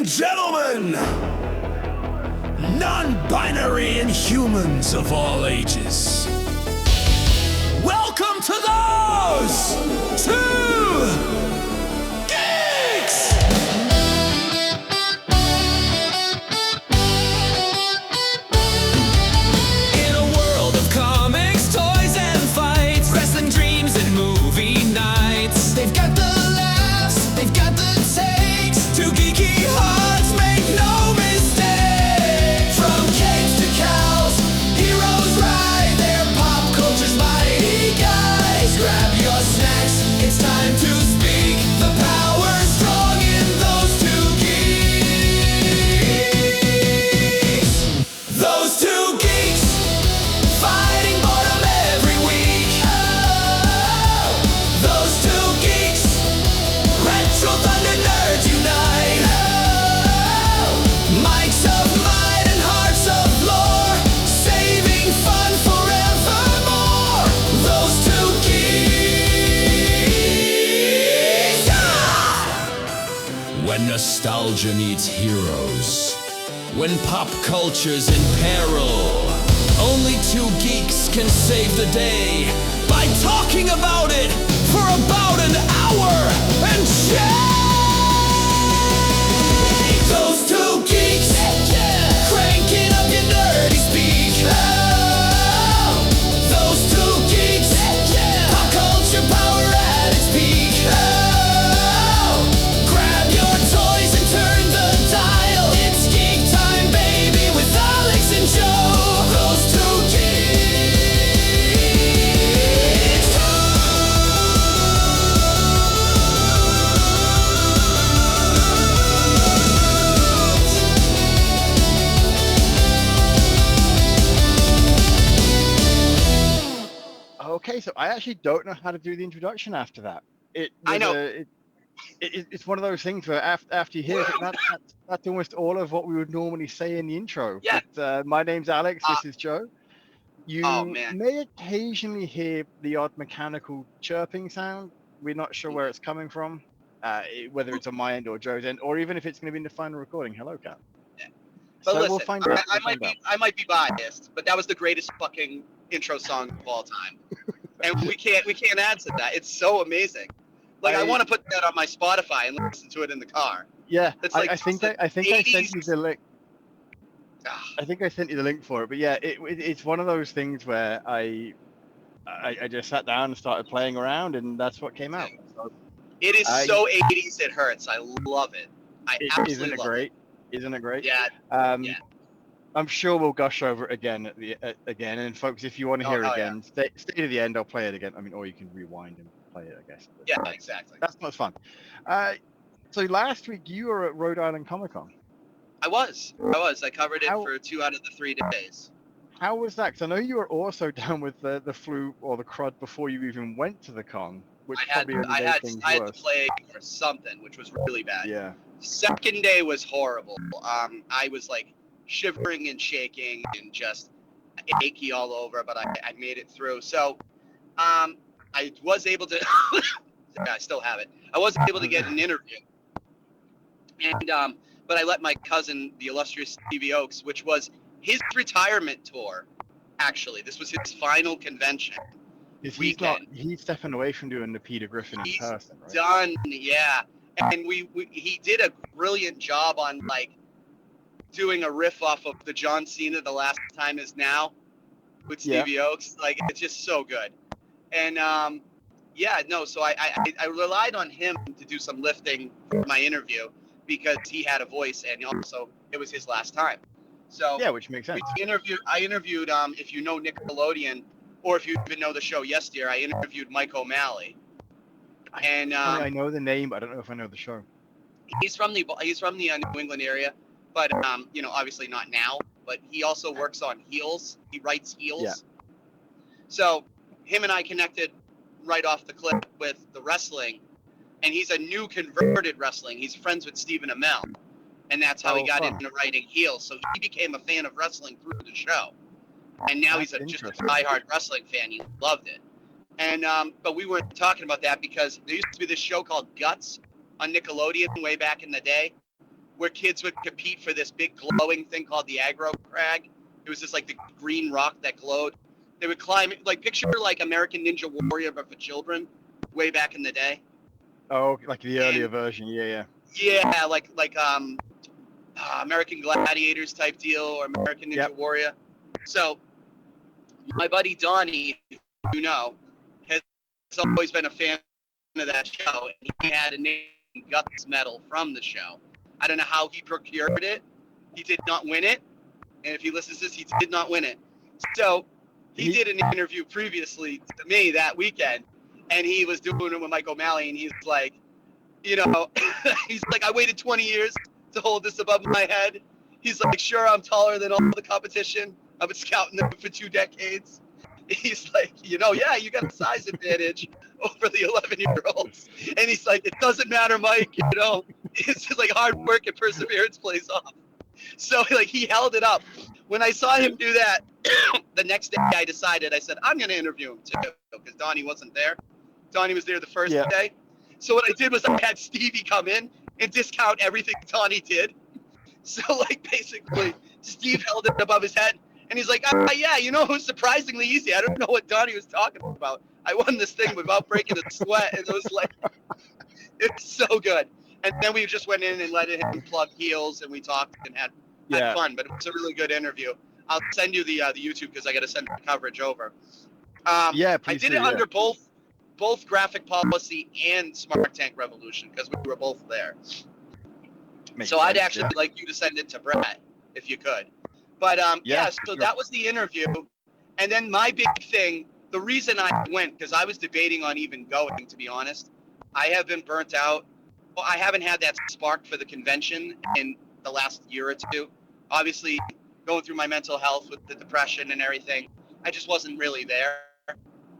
and gentlemen, non-binary and humans of all ages, welcome to Those Two Geeks! In a world of comics, toys, and fights, wrestling dreams and movie nights, they've got the laughs, they've got the takes. Two geeky hearts make no mistake. From capes to cows, heroes ride their pop culture's mighty guys. Grab your snacks, it's time to speak. The power's strong in those two geeks. Those two geeks, fighting boredom every week. Oh, those two geeks, retro thunder nerds unite. Oh, mics of might and hearts of lore, saving fun forevermore. Those two geeks. When nostalgia needs heroes, when pop culture's in peril, only two geeks can save the day by talking about it for about an hour and change. Those two geeks, cranking up your nerdy speak. Oh, those two geeks, pop culture power at its peak. Oh, grab your toys and turn the dial. It's geek time, baby, with Alex and Joe. Those two geeks. Okay, so I actually don't know how to do the introduction after that. I know. It's one of those things where after you hear it, that's almost all of what we would normally say in the intro. Yeah. But, my name's Alex. This is Joe. You Oh, man. may occasionally hear the odd mechanical chirping sound. We're not sure where it's coming from, whether it's on my end or Joe's end, or even if it's going to be in the final recording. Hello, Cat. But So listen, we'll find out. I might be biased, but that was the greatest fucking intro song of all time, and we can't add to that. It's so amazing. Like I want to put that on my Spotify and listen to it in the car. Yeah, It's I like think the I sent you 80s. the link. Ah, I think I sent you the link for it, but yeah, it's one of those things where I just sat down and started playing around, and that's what came out. So, It is so 80s. It hurts. I love it. I absolutely isn't it love great? Isn't it great? Yeah. Yeah. I'm sure we'll gush over it again again. And folks, if you want to hear it oh, again, stay to the end. I'll play it again. I mean, or you can rewind and play it, I guess. But Yeah. Exactly. that's not fun. So last week you were at Rhode Island Comic Con. I was. I covered it for 2 out of the 3 days. How was that? Because I know you were also down with the flu or the crud before you even went to the con, which I had probably only made things the worse. plague or something, which was really bad. Yeah. Second day was horrible. I was like shivering and shaking and just achy all over, but I made it through. So I was able to I still have it. I was able to get an interview. And but I let my cousin, the illustrious Stevie Oaks, which was his retirement tour, actually. This was his final convention. He's stepping away from doing the Peter Griffin in person, right? Done, yeah. And he did a brilliant job on like doing a riff off of the John Cena "The Last Time Is Now" with Stevie Oaks. Like it's just so good. And so I relied on him to do some lifting for my interview because he had a voice and also it was his last time. So yeah, which makes sense. I interviewed if you know Nickelodeon or if you even know the show Yes Dear, I interviewed Mike O'Malley. And I know the name, but I don't know if I know the show. He's from the New England area, but obviously not now. But he also works on Heels. He writes Heels. Yeah. So him and I connected right off the clip with the wrestling, and he's a new converted wrestling. He's friends with Stephen Amell, and that's how he got into writing Heels. So he became a fan of wrestling through the show, and now he's just a diehard wrestling fan. He loved it. And but we weren't talking about that because there used to be this show called Guts on Nickelodeon way back in the day, where kids would compete for this big glowing thing called the aggro crag. It was just like the green rock that glowed. They would climb, like picture like American Ninja Warrior, but for children, way back in the day. Oh, like the earlier version. Yeah. Yeah, like American Gladiators type deal or American Ninja Warrior. So my buddy Donnie, you know, has always been a fan of that show. And he had a name Guts medal from the show. I don't know how he procured it. He did not win it. And if he listens to this, he did not win it. So he did an interview previously to me that weekend, and he was doing it with Mike O'Malley, and he's like, you know, he's like, I waited 20 years to hold this above my head. He's like, sure, I'm taller than all the competition. I've been scouting them for 2 decades. He's like, you know, yeah, you got a size advantage over the 11-year-olds. And he's like, it doesn't matter, Mike, you know, it's just like hard work and perseverance plays off. So like he held it up. When I saw him do that, the next day I decided, I said, I'm going to interview him too, because Donnie wasn't there. Donnie was there the first day. So what I did was I had Stevie come in and discount everything Donnie did. So like basically Steve held it above his head and he's like, yeah, you know, it was surprisingly easy. I don't know what Donnie was talking about. I won this thing without breaking a sweat. And it was like, it's so good. And then we just went in and let him plug heels and we talked and had fun, but it was a really good interview. I'll send you the YouTube because I got to send the coverage over. I did it under both Graphic Policy and Smart Tank Revolution because we were both there. I'd actually like you to send it to Brett if you could. But so that was the interview. And then my big thing, the reason I went, because I was debating on even going, to be honest. I have been burnt out. Well, I haven't had that spark for the convention in the last year or two. Obviously, going through my mental health with the depression and everything, I just wasn't really there.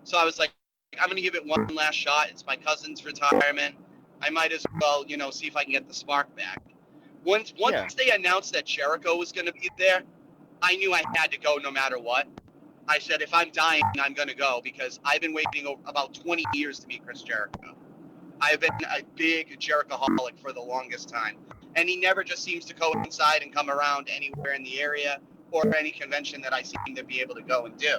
So I was like, I'm going to give it one last shot. It's my cousin's retirement. I might as well, you know, see if I can get the spark back. Once they announced that Jericho was going to be there, I knew I had to go no matter what. I said, if I'm dying, I'm going to go because I've been waiting about 20 years to meet Chris Jericho. I've been a big Jericho-holic for the longest time. And he never just seems to coincide and come around anywhere in the area or any convention that I seem to be able to go and do.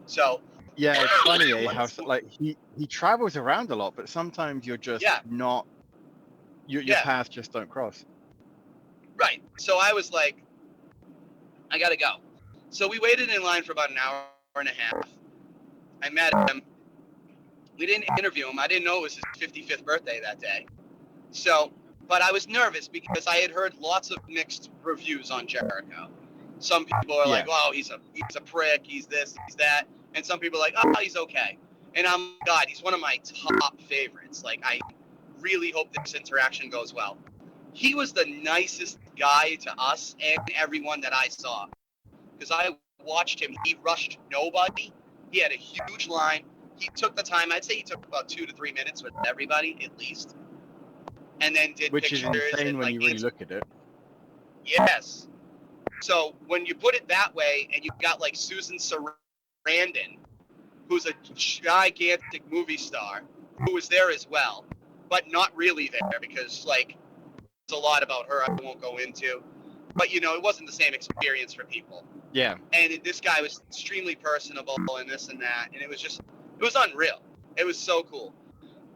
So yeah, it's funny how like he travels around a lot, but sometimes you're just not your paths just don't cross. Right. So I was like, I gotta go. So we waited in line for about an hour and a half. I met him. We didn't interview him. I didn't know it was his 55th birthday that day. So, but I was nervous because I had heard lots of mixed reviews on Jericho. Some people are like, oh, he's a prick, he's this, he's that. And some people are like, oh, he's okay. And I'm, God, he's one of my top favorites. Like, I really hope this interaction goes well. He was the nicest guy to us and everyone that I saw. Because I watched him. He rushed nobody. He had a huge line. He took the time. I'd say he took about 2 to 3 minutes with everybody, at least. And then did Which pictures. Which is insane and, when like, you really look at it. Yes. So when you put it that way, and you've got like Susan Sarandon, who's a gigantic movie star, who was there as well, but not really there because like there's a lot about her I won't go into. But you know, it wasn't the same experience for people. Yeah. And this guy was extremely personable and this and that, and it was unreal. It was so cool.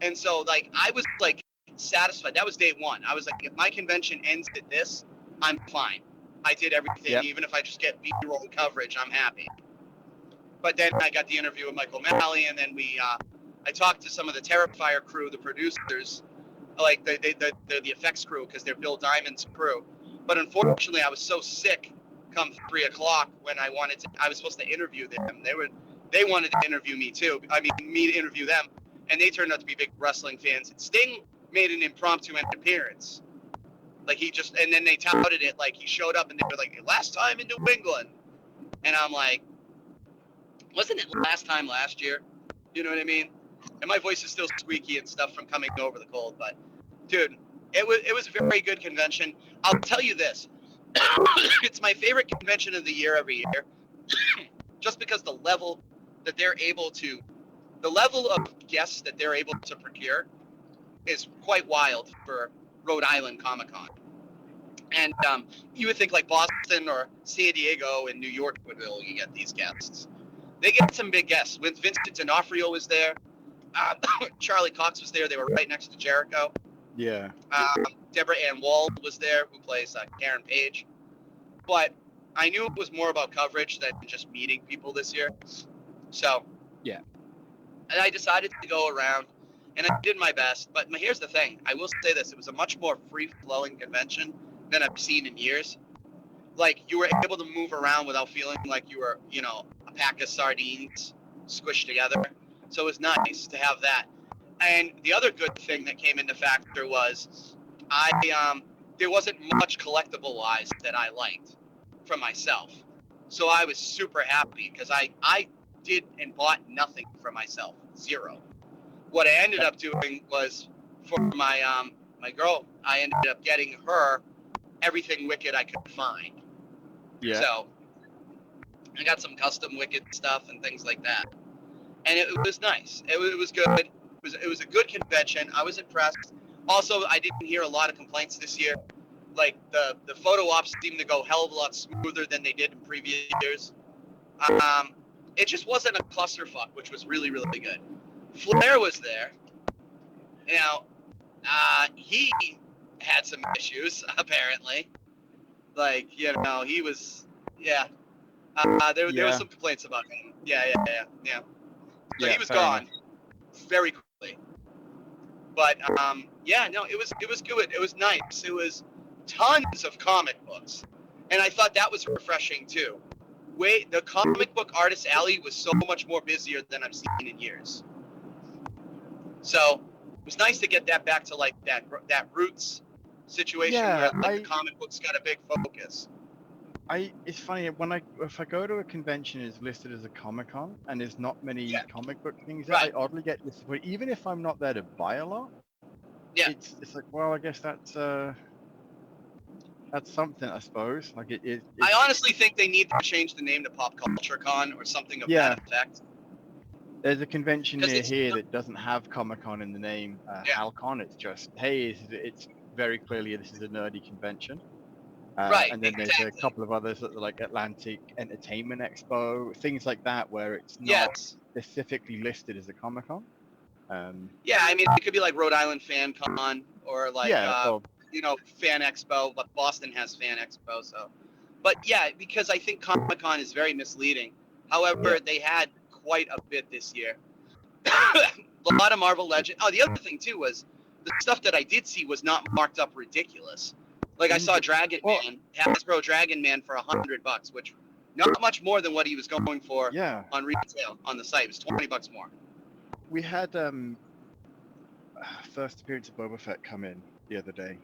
And so like I was like satisfied. That was day one. I was like, if my convention ends at this, I'm fine. I did everything, even if I just get B-roll coverage, I'm happy. But then I got the interview with Michael O'Malley, and then I talked to some of the Terrifier crew, the producers, like the effects crew, because they're Bill Diamond's crew. But unfortunately, I was so sick come 3 o'clock when I was supposed to interview them. They wanted to interview me too. I mean, me to interview them, and they turned out to be big wrestling fans. And Sting made an impromptu appearance. Like and then they touted it like he showed up and they were like, last time in New England. And I'm like, wasn't it last time last year? You know what I mean? And my voice is still squeaky and stuff from coming over the cold, but dude, it was a very good convention. I'll tell you this. It's my favorite convention of the year every year. Just because the level of guests that they're able to procure is quite wild for Rhode Island Comic Con. And you would think like Boston or San Diego and New York would really get these guests. They get some big guests. When Vincent D'Onofrio was there, Charlie Cox was there. They were right next to Jericho. Yeah. Deborah Ann Wald was there, who plays Karen Page. But I knew it was more about coverage than just meeting people this year. So, yeah. And I decided to go around, and I did my best. But here's the thing. I will say this. It was a much more free-flowing convention than I've seen in years. Like, you were able to move around without feeling like you were, a pack of sardines squished together. So it was nice to have that. And the other good thing that came into factor was there wasn't much collectible-wise that I liked for myself. So I was super happy because I did and bought nothing for myself. Zero. What I ended up doing was for my girl, I ended up getting her everything Wicked I could find. Yeah. So I got some custom Wicked stuff and things like that. And it was nice. It was good. It was a good convention. I was impressed. Also, I didn't hear a lot of complaints this year. Like the photo ops seemed to go a hell of a lot smoother than they did in previous years. It just wasn't a clusterfuck, which was really, really good. Flair was there. He had some issues apparently. Like, he was, there was some complaints about him. Yeah. So he was gone very quickly. But it was good. It was nice. It was tons of comic books, and I thought that was refreshing too. The comic book artist alley was so much more busier than I've seen in years. So it was nice to get that back to like that roots situation where the comic books got a big focus. It's funny if I go to a convention it's listed as a Comic Con and there's not many comic book things there, I oddly get disappointed. Even if I'm not there to buy a lot, it's like, well, I guess that's something, I suppose. Like I honestly think they need to change the name to Pop Culture Con or something of that effect. There's a convention near here that doesn't have Comic Con in the name, HalCon. It's just, hey, it's very clearly this is a nerdy convention. And then there's a couple of others that are like Atlantic Entertainment Expo, things like that, where it's not specifically listed as a Comic Con. I mean, it could be like Rhode Island Fan Con or like, Fan Expo, but Boston has Fan Expo. So, but because I think Comic Con is very misleading. However, they had quite a bit this year. A lot of Marvel Legends. Oh, the other thing too was the stuff that I did see was not marked up ridiculous. Like I saw Dragon Man, Hasbro Dragon Man for $100, which not much more than what he was going for on retail on the site. It was $20 more. We had first appearance of Boba Fett come in the other day,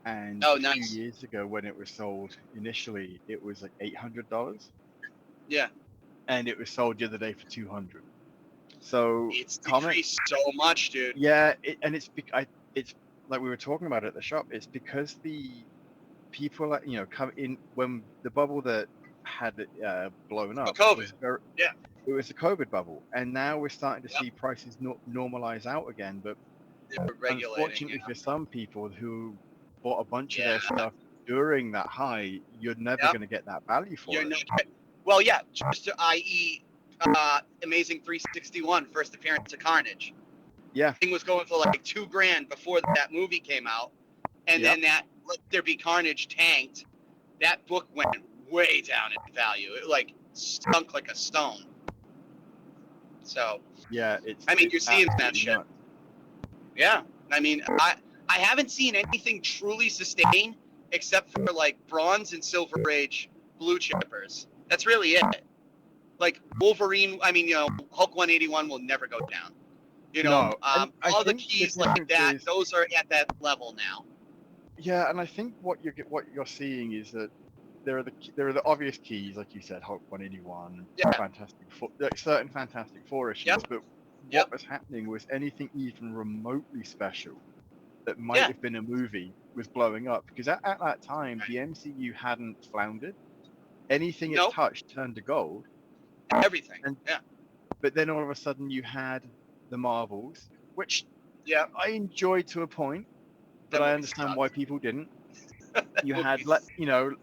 and a few years ago when it was sold initially, it was like $800. Yeah. And it was sold the other day for $200. So it's decreased so much, dude. Yeah, it's like we were talking about at the shop. It's because the people, come in when the bubble that had blown up. COVID. It was a COVID bubble, and now we're starting to see prices normalize out again. But unfortunately for some people who bought a bunch of their stuff during that high, you're never going to get that value for it. Just i.e. Amazing 361 first appearance of Carnage. Yeah, thing was going for like $2,000 before that movie came out, and then that Let There Be Carnage tanked. That book went way down in value. It like stunk like a stone. So you're seeing that shit. Nuts. Yeah, I mean, I haven't seen anything truly sustain except for like Bronze and Silver Age blue chippers. That's really it. Like Wolverine, Hulk 181 will never go down. All the keys like that, those are at that level now. Yeah, and I think what you're seeing is that there are the obvious keys, like you said, Hulk 181, certain Fantastic Four issues. But what was happening was anything even remotely special that might have been a movie was blowing up, because at that time the MCU hadn't floundered. Anything it touched turned to gold. Everything. But then all of a sudden you had the Marvels, which I enjoyed to a point, but I understand why people didn't. You had Let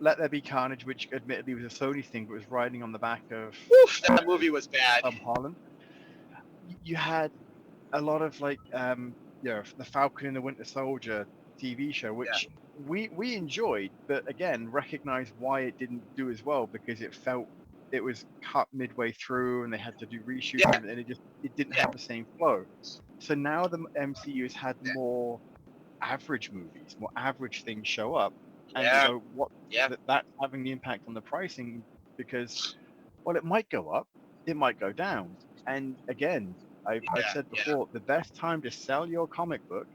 There Be Carnage, which admittedly was a Sony thing, but was riding on the back of Oof, that movie was bad. Tom Holland. You had a lot of the Falcon and the Winter Soldier TV show, which we enjoyed, but again recognized why it didn't do as well, because it was cut midway through and they had to do reshoots and it didn't have the same flow. So now the MCU has had more average movies, more average things show up, and so that's having the impact on the pricing, because it might go up, it might go down, and again, I've said before, the best time to sell your comic book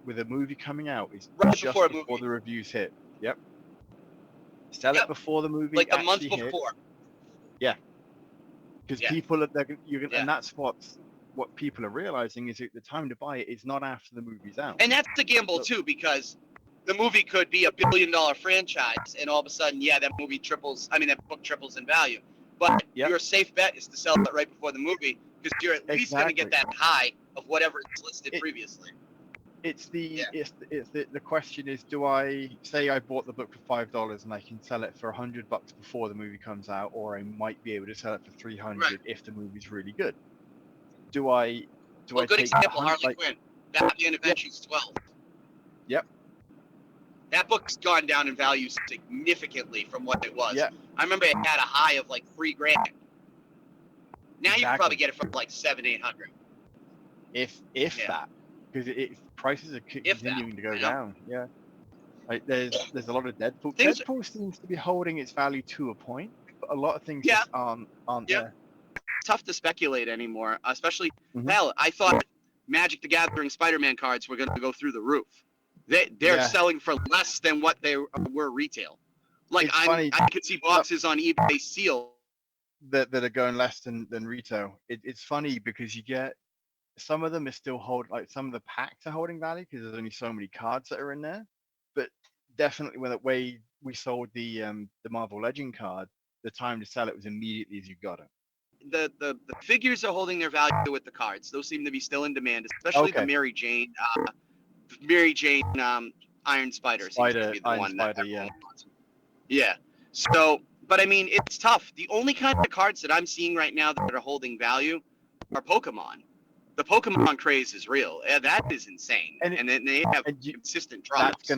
with a movie coming out is right just before the reviews hit. Yep. Sell it before the movie like a month actually before. hit. Yeah. Because people and that's what people are realizing is that the time to buy it is not after the movie's out. And that's the gamble too, because the movie could be $1 billion franchise, and all of a sudden, that movie triples. I mean, that book triples in value. But your safe bet is to sell it right before the movie, because you're at least going to get that high of whatever is listed previously. It's the question is, do I say I bought the book for $5 and I can sell it for $100 before the movie comes out, or I might be able to sell it for $300 if the movie's really good? Do I good take example, Harley Quinn, Batman Adventures 12. Yep. That book's gone down in value significantly from what it was. Yeah. I remember it had a high of like $3,000. Now you can probably get it for like $700-800. If that, because prices are continuing to go down. Yeah. Like there's a lot of Deadpool. Deadpool seems to be holding its value to a point, but a lot of things just aren't there. It's tough to speculate anymore, especially hell. I thought Magic the Gathering Spider-Man cards were going to go through the roof. They're selling for less than what they were retail. Like I could see boxes on eBay sealed that are going less than retail. It's funny because you get some of them are still like some of the packs are holding value because there's only so many cards that are in there. But definitely when the way we sold the Marvel Legend card, the time to sell it was immediately as you got it. The figures are holding their value with the cards. Those seem to be still in demand, especially the Mary Jane Iron Spider seems to be the Iron one Spider, that everyone wants. Yeah. So, but I mean, it's tough. The only kind of cards that I'm seeing right now that are holding value are Pokemon. The Pokemon craze is real. That is insane. And then they have consistent drops.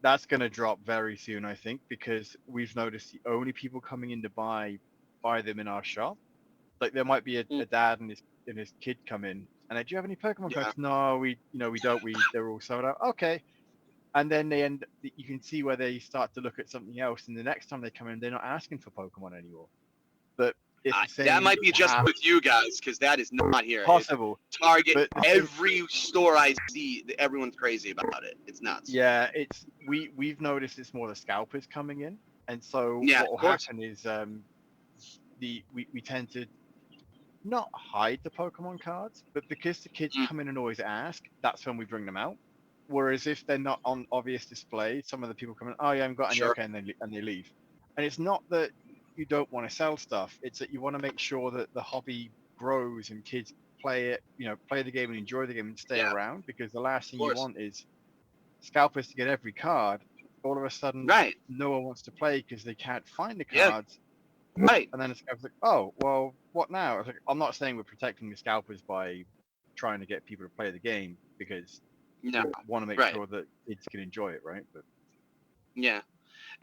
That's gonna drop very soon, I think, because we've noticed the only people coming in to buy them in our shop. Like there might be a dad and his kid come in, and do you have any Pokemon cards? No, we don't. They're all sold out. Okay. And then you can see where they start to look at something else, and the next time they come in, they're not asking for Pokemon anymore. But that might be just with you guys, because that is not here. Possible. It's Target, every store I see, everyone's crazy about it. It's nuts. Yeah, we've noticed it's more the scalpers coming in, and so what will happen is we tend to not hide the Pokemon cards, but because the kids come in and always ask, that's when we bring them out. Whereas if they're not on obvious display, some of the people come in, oh yeah, I haven't got any, okay, and they leave. And it's not that you don't want to sell stuff; it's that you want to make sure that the hobby grows and kids play it, play the game and enjoy the game and stay around. Because the last thing you want is scalpers to get every card. All of a sudden, no one wants to play because they can't find the cards. Right. And then the scalper's like, oh, well, what now? I was like, I'm not saying we're protecting the scalpers by trying to get people to play the game, because we want to make sure that kids can enjoy it, right? But yeah.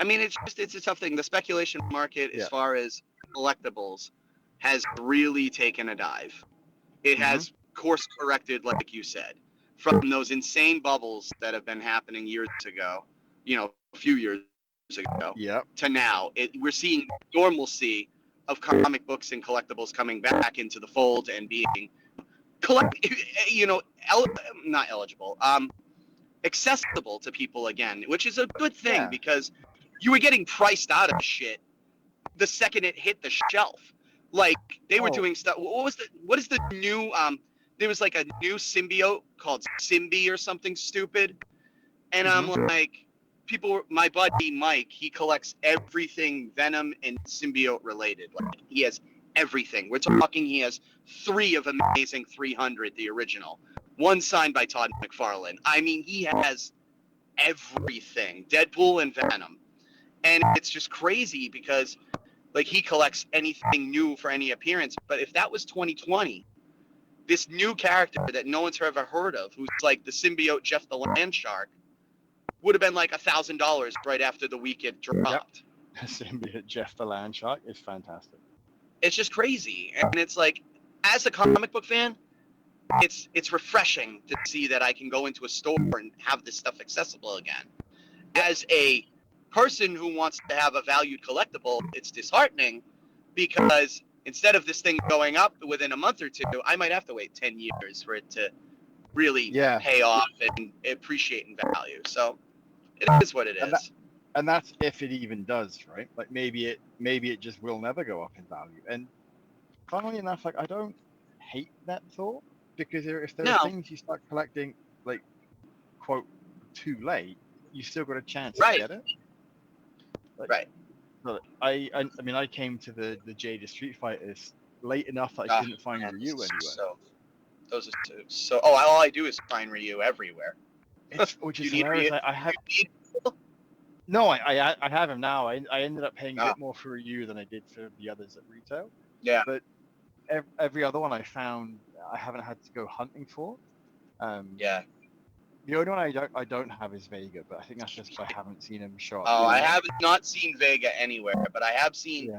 I mean, it's a tough thing. The speculation market, as far as collectibles, has really taken a dive. It has course corrected, like you said, from those insane bubbles that have been happening years ago, a few years ago, to now. We're seeing normalcy of comic books and collectibles coming back into the fold and being not eligible, accessible to people again, which is a good thing because you were getting priced out of shit the second it hit the shelf. Like they were doing stuff. What is the new? There was like a new symbiote called Symbi or something stupid, and I'm like, my buddy Mike, he collects everything Venom and symbiote related. Like he has everything. We're talking he has 3 of Amazing 300, the original. 1 signed by Todd McFarlane. I mean, he has everything, Deadpool and Venom. And it's just crazy because, like, he collects anything new for any appearance. But if that was 2020, this new character that no one's ever heard of, who's like the symbiote Jeff the Land Shark, would have been like $1,000 right after the week it dropped. Yep. Symbiote Jeff the Land Shark is fantastic. It's just crazy. And it's like, as a comic book fan, it's refreshing to see that I can go into a store and have this stuff accessible again. As a person who wants to have a valued collectible, it's disheartening because instead of this thing going up within a month or two, I might have to wait 10 years for it to really pay off and appreciate in value. So it is what it is. And that's if it even does, right? Like maybe it just will never go up in value. And funnily enough, like I don't hate that thought, because if there are things you start collecting, like, quote, too late, you still got a chance to get it. Like, right. I mean, I came to the Jada Street Fighters late enough that I couldn't find Ryu anywhere. So, those are two. So, all I do is find Ryu everywhere. Which is hilarious. I have. No, I have him now. I ended up paying a bit more for Ryu than I did for the others at retail. Yeah. But every other one I found, I haven't had to go hunting for. Yeah. The only one I don't have is Vega, but I think that's just because I haven't seen him show up. Oh, I have not seen Vega anywhere, but I have seen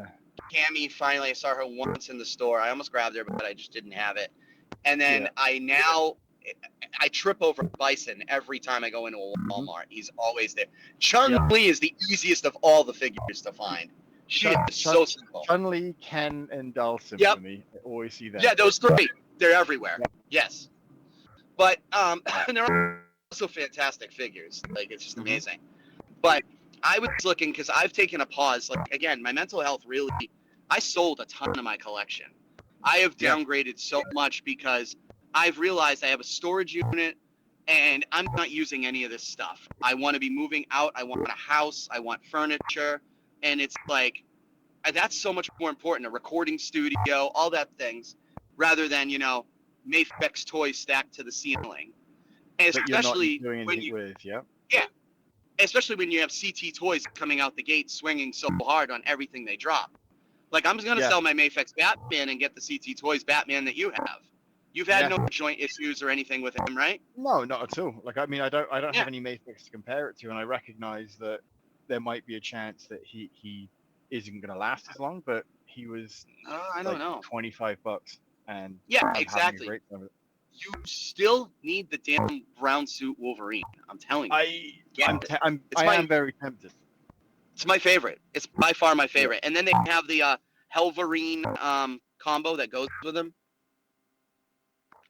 Cammy. Finally, I saw her once in the store. I almost grabbed her, but I just didn't have it. And then I trip over Bison every time I go into a Walmart. He's always there. Chun-Li is the easiest of all the figures to find. She is so simple. Chun-Li, Ken, and Dhalsim for me. I always see that. Yeah, those three. They're everywhere. Yep. Yes. But and they're also fantastic figures. Like, it's just amazing. But I was looking, because I've taken a pause. Like, again, my mental health really, I sold a ton of my collection. I have downgraded so much because I've realized I have a storage unit and I'm not using any of this stuff. I want to be moving out. I want a house. I want furniture. And it's like, that's so much more important, a recording studio, all that things, rather than, Mafex toys stacked to the ceiling. And especially when you, especially when you have CT toys coming out the gate swinging so hard on everything they drop. Like, I'm going to sell my Mafex Batman and get the CT Toys Batman that you have. You've had no joint issues or anything with him, right? No, not at all. Like, I mean, I don't have any Mafex to compare it to, and I recognize that there might be a chance that he isn't going to last as long, but he was I don't know, $25, and exactly. Great time. You still need the damn brown suit Wolverine. I'm telling you. I am very tempted. It's my favorite. It's by far my favorite. And then they have the Helverine combo that goes with them.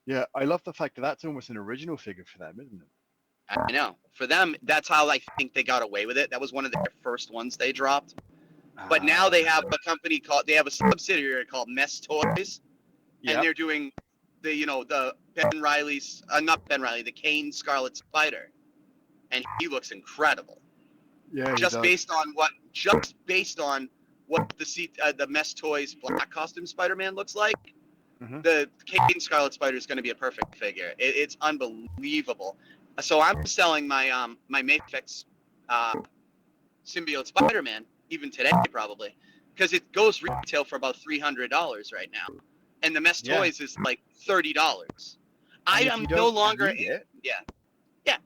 Yeah, I love the fact that that's almost an original figure for them, isn't it? I know. For them, that's how I think they got away with it. That was one of their first ones they dropped. But now they have a company they have a subsidiary called Mess Toys. And they're doing the Ben Reilly's, not Ben Reilly, the Kane Scarlet Spider. And he looks incredible. Yeah, just based on what the Mess Toys Black Costume Spider-Man looks like, the Kane Scarlet Spider is going to be a perfect figure. It's unbelievable. So I'm selling my my Mafex symbiote Spider-Man even today probably, because it goes retail for about $300 right now, and the Mess Toys is like $30. I'm no longer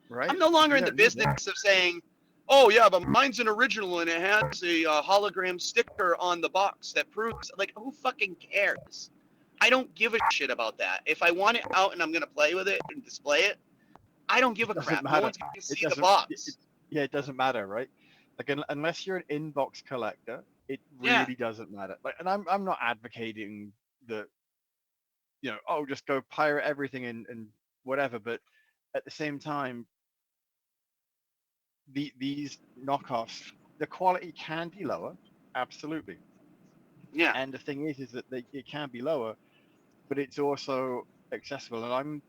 right? I'm no longer in the business of saying, oh yeah, but mine's an original and it has a hologram sticker on the box that proves, like, who fucking cares? I don't give a shit about that. If I want it out and I'm going to play with it and display it, I don't give a crap. No one's going to see the box. It doesn't matter, right? Like, unless you're an inbox collector, it really doesn't matter. Like, and I'm not advocating that, just go pirate everything and whatever, but at the same time, these knockoffs, the quality can be lower, absolutely. Yeah. And the thing is that it can be lower, but it's also accessible. And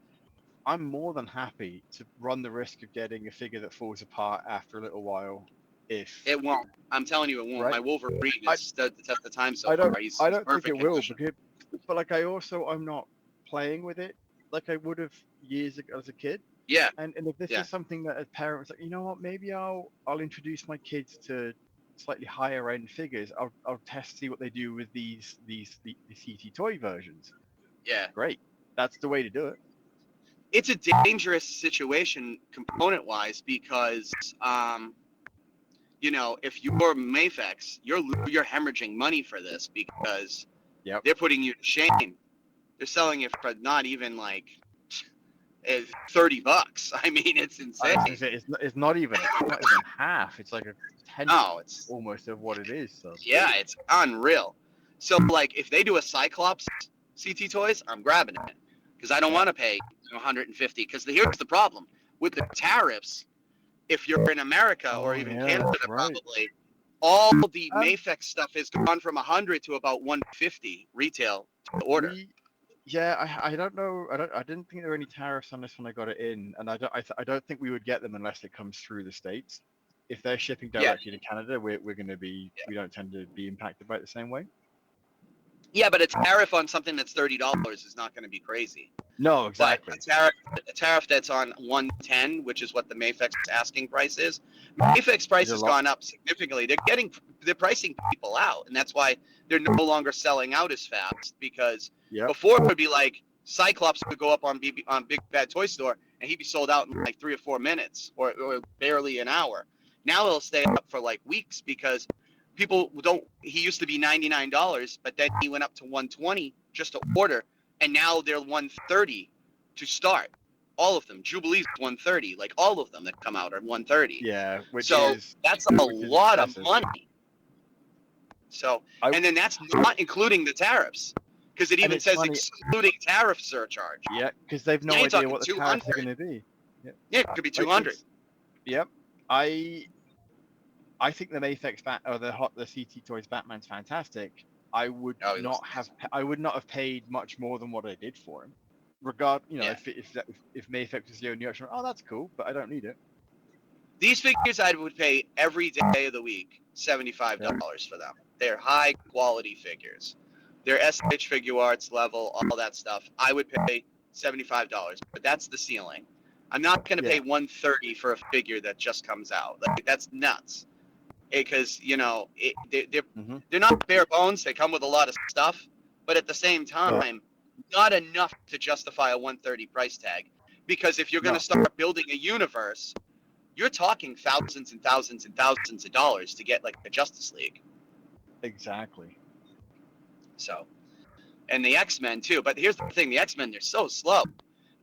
I'm more than happy to run the risk of getting a figure that falls apart after a little while. If it won't, I'm telling you, it won't. Right? My Wolverine has stood the test of time so far. I don't think it will, but like I'm not playing with it like I would have years ago as a kid. Yeah. And if this Yeah. is something that as parents, like, you know what, maybe I'll introduce my kids to slightly higher end figures. I'll see what they do with the CT toy versions. Yeah. Great, that's the way to do it. It's a dangerous situation component wise because you know, if you're Mafex, you're hemorrhaging money for this because Yep. they're putting you to shame. They're selling it for not even like $30. I mean, it's insane. It's not even half. It's like a tenth It's almost of what it is. So yeah, it's unreal. So like, if they do a Cyclops CT toys, I'm grabbing it because I don't want to pay 150. Because here's the problem with the tariffs. If you're in America or even Canada, probably all the Mafex stuff has gone from 100 to about 150 retail to order. I don't know. I didn't think there were any tariffs on this when I got it in, and I don't think we would get them unless it comes through the States. If they're shipping directly to Canada, we don't tend to be impacted by it the same way. Yeah, but a tariff on something that's $30 is not going to be crazy. No, exactly. But a tariff that's on 110, which is what the Mafex asking price is, Mafex price has gone up significantly. They're pricing people out, and that's why they're no longer selling out as fast. Because before it would be like Cyclops would go up on Big Bad Toy Store and he'd be sold out in like 3 or 4 minutes or barely an hour. Now it'll stay up for like weeks because people don't. He used to be $99, but then he went up to 120 just to order, and now they're 130 to start. All of them. Jubilee's 130. Like all of them that come out are 130. Yeah, that's a lot of money. So, and then that's not including the tariffs, because it even says excluding tariff surcharge. Yeah, because they've no idea what the tariffs are going to be. Yeah, it could be 200. Yep. I think the Mafex the CT Toys Batman's fantastic. I would not have paid much more than what I did for him. If Mafex is the only option, that's cool, but I don't need it. These figures I would pay every day of the week $75 for them. They're high quality figures. They're SH Figure Arts level, all that stuff. I would pay $75, but that's the ceiling. I'm not going to pay $130 for a figure that just comes out. Like, that's nuts. Because they're not bare bones. They come with a lot of stuff, but at the same time, not enough to justify a $130 price tag. Because if you're going to start building a universe, you're talking thousands and thousands and thousands of dollars to get like a Justice League. Exactly. So, and the X-Men too. But here's the thing: the X-Men, they're so slow.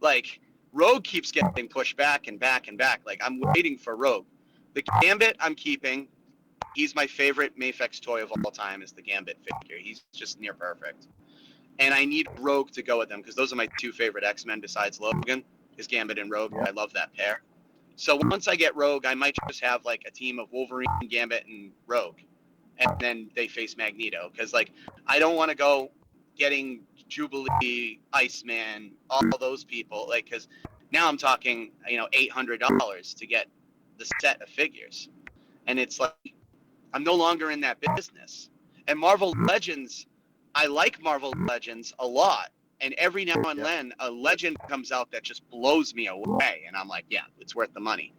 Like Rogue keeps getting pushed back and back and back. Like I'm waiting for Rogue. The Gambit I'm keeping. He's my favorite Mafex toy of all time. Is the Gambit figure. He's just near perfect. And I need Rogue to go with them because those are my two favorite X-Men besides Logan. Is Gambit and Rogue. I love that pair. So once I get Rogue, I might just have like a team of Wolverine, Gambit, and Rogue, and then they face Magneto. Because like I don't want to go getting Jubilee, Iceman, all those people. Like because now I'm talking $800 to get the set of figures, and it's like I'm no longer in that business. And Marvel Legends, I like Marvel Legends a lot. And every now and then, a legend comes out that just blows me away. And I'm like, yeah, it's worth the money.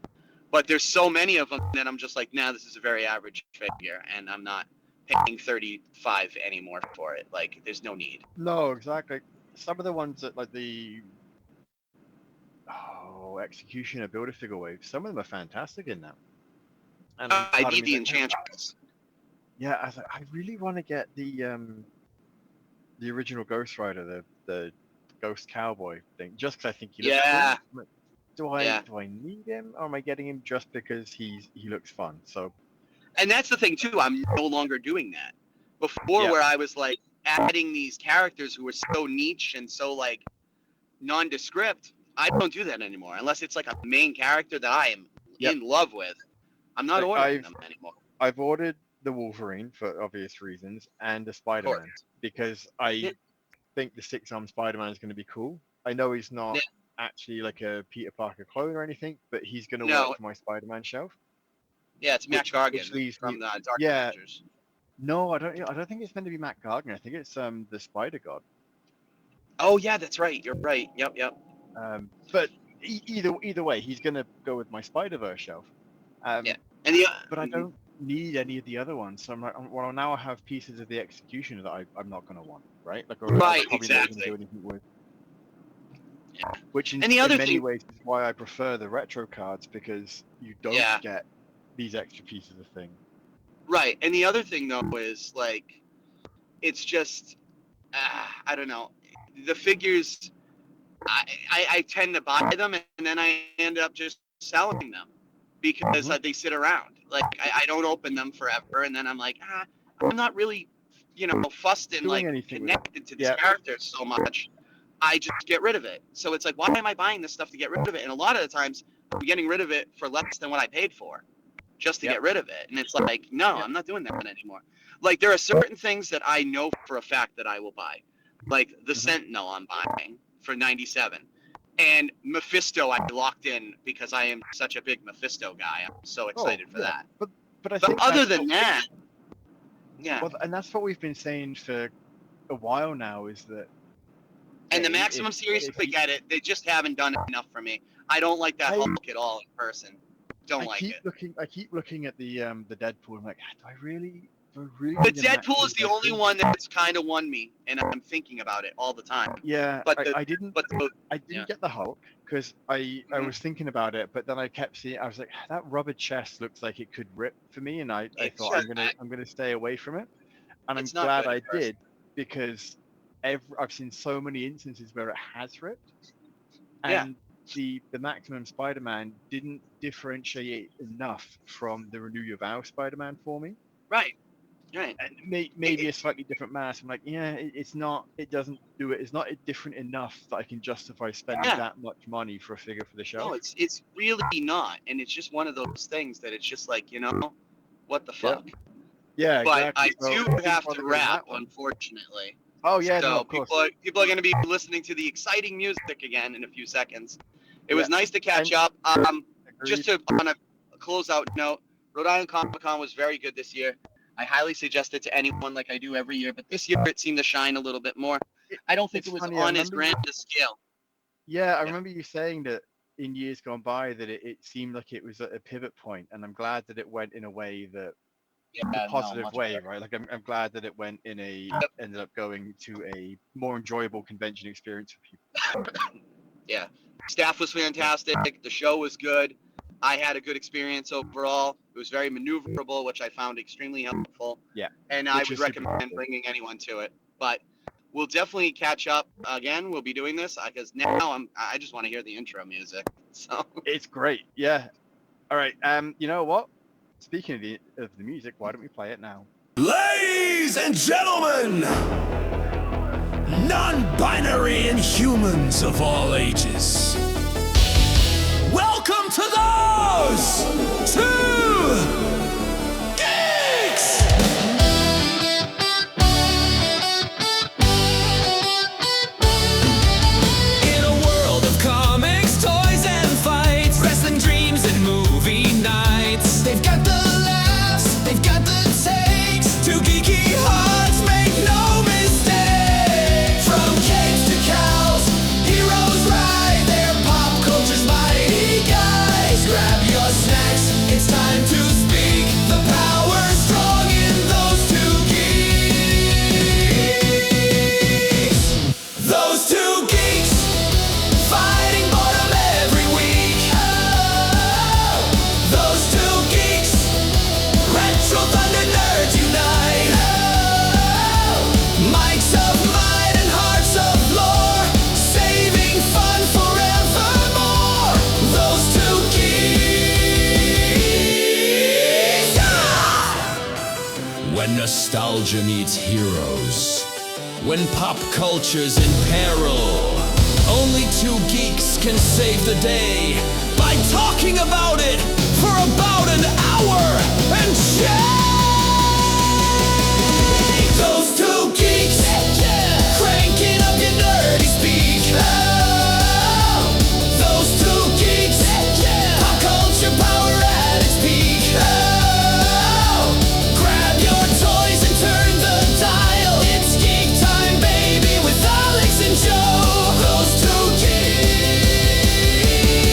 But there's so many of them that I'm just like, nah, this is a very average figure. And I'm not paying $35 anymore for it. Like, there's no need. No, exactly. Some of the ones that, like the Executioner Build-A-Figure Wave, some of them are fantastic in that. And I need the Enchantress. Yeah, I was like, I really want to get the original Ghost Rider, the Ghost Cowboy thing, just because I think he looks cool. Do I need him, or am I getting him just because he looks fun? So, and that's the thing too. I'm no longer doing that. Before, where I was like adding these characters who were so niche and so like nondescript, I don't do that anymore unless it's like a main character that I am in love with. I'm not ordering them anymore. I've ordered the Wolverine for obvious reasons and the Spider-Man because I think the 6-arm Spider-Man is going to be cool. I know he's not actually like a Peter Parker clone or anything, but he's going to work for my Spider-Man shelf. Yeah, it's Matt Gargan from the Dark Avengers. No, I don't think it's meant to be Matt Gargan. I think it's the Spider God. Oh yeah, that's right. You're right. Yep. But either way, he's gonna go with my Spider-Verse shelf. Yeah. And but I don't need any of the other ones. So I'm like, well, now I have pieces of the executioner that I'm not gonna want, right? Like, or Right, I'm probably not exactly. gonna do anything with. Yeah. Which in And the other many thing- ways is why I prefer the retro cards, because you don't Yeah. get these extra pieces of thing. Right. And the other thing though is like, it's just, I don't know, the figures. I tend to buy them and then I end up just selling them because they sit around. Like I don't open them forever, and then I'm like, I'm not really, fussed and Doing like anything with connected to these Yeah. characters so much. I just get rid of it. So it's like, why am I buying this stuff to get rid of it? And a lot of the times, I'm getting rid of it for less than what I paid for, just to Yep. get rid of it. And it's like, no, Yep. I'm not doing that anymore. Like there are certain things that I know for a fact that I will buy, like the Sentinel I'm buying for 97. And Mephisto, I locked in because I am such a big Mephisto guy. I'm so excited for that. But I But think other that's than what- that, yeah. well, and that's what we've been saying for a while now, is that. And the if- Maximum series, if I get it. They just haven't done enough for me. I don't like that I- Hulk at all in person. Don't like it. I keep looking at the Deadpool. I'm like, do I really? But need a Deadpool is the Maximum only Deadpool? one that's kind of won me, and I'm thinking about it all the time. Yeah, but I didn't. But the, I didn't yeah. get the Hulk because I Mhm. was thinking about it, but then I kept seeing. I was like, that rubber chest looks like it could rip for me, and I It's thought just- I'm gonna stay away from it. And I'm It's not glad good I in person. did, because I've seen so many instances where it has ripped, Yeah. and the Maximum Spider-Man didn't differentiate enough from the Renew Your Vow Spider-Man for me. right. And maybe a slightly different mass. I'm like, yeah, it's not. It doesn't do it. It's not different enough that I can justify spending Yeah. that much money for a figure for the show. No, it's really not, and it's just one of those things that it's just like, what the fuck. Yeah, But exactly. I So do didn't have bother to getting wrap, that one. unfortunately. Oh yeah, So no, of course. people are going to be listening to the exciting music again in a few seconds. It was Yeah. nice to catch And- up. Agreed. Just to on a closeout note, Rhode Island Comic Con was very good this year. I highly suggest it to anyone, like I do every year, but this year it seemed to shine a little bit more. I don't think It's it was funny, I on as remember you- grand a scale. Yeah, I remember you saying that in years gone by that it seemed like it was at a pivot point, and I'm glad that it went in a way that Yeah, a positive much way, better. right? Like I'm glad that it went in a ended up going to a more enjoyable convention experience for people. Yeah, staff was fantastic. The show was good. I had a good experience overall. It was very maneuverable, which I found extremely helpful. Yeah, and I which would is super recommend helpful. bringing anyone to it. But we'll definitely catch up again. We'll be doing this because now I just want to hear the intro music. So It's great. Yeah. All right. You know what? Speaking of the music, why don't we play it now? Ladies and gentlemen, non-binary inhumans of all ages, welcome to those two geeks! In a world of comics, toys, and fights, wrestling dreams and movie nights, they've got the laughs, they've got the takes. Two geeky hearts make no mistake. From capes to cows, heroes ride their pop culture's mighty guys. Grab your snacks, it's time to speak. The power strong in those two geeks. Those two geeks, fighting boredom every week. Oh, those two geeks, retro thunder nerds unite. Oh, mics of might and hearts of lore, saving fun forevermore. Those two geeks. When nostalgia meets heroes, when pop culture's in peril, only two geeks can save the day by talking about it for about an hour and change. Those two geeks, cranking up your nerdy speak. Oh, those two geeks, pop culture power at its peak. Oh, grab your toys and turn the dial. It's geek time, baby, with Alex and Joe. Those two geeks.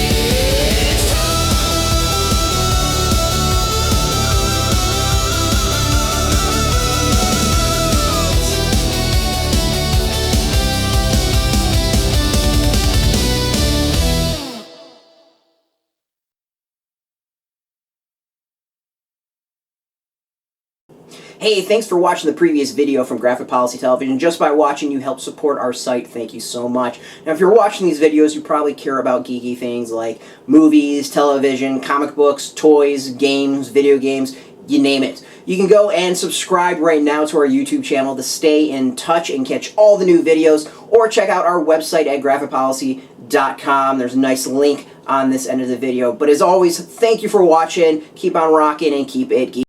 Hey, thanks for watching the previous video from Graphic Policy Television. Just by watching, you help support our site. Thank you so much. Now, if you're watching these videos, you probably care about geeky things like movies, television, comic books, toys, games, video games, you name it. You can go and subscribe right now to our YouTube channel to stay in touch and catch all the new videos, or check out our website at graphicpolicy.com. There's a nice link on this end of the video. But as always, thank you for watching. Keep on rocking and keep it geeky.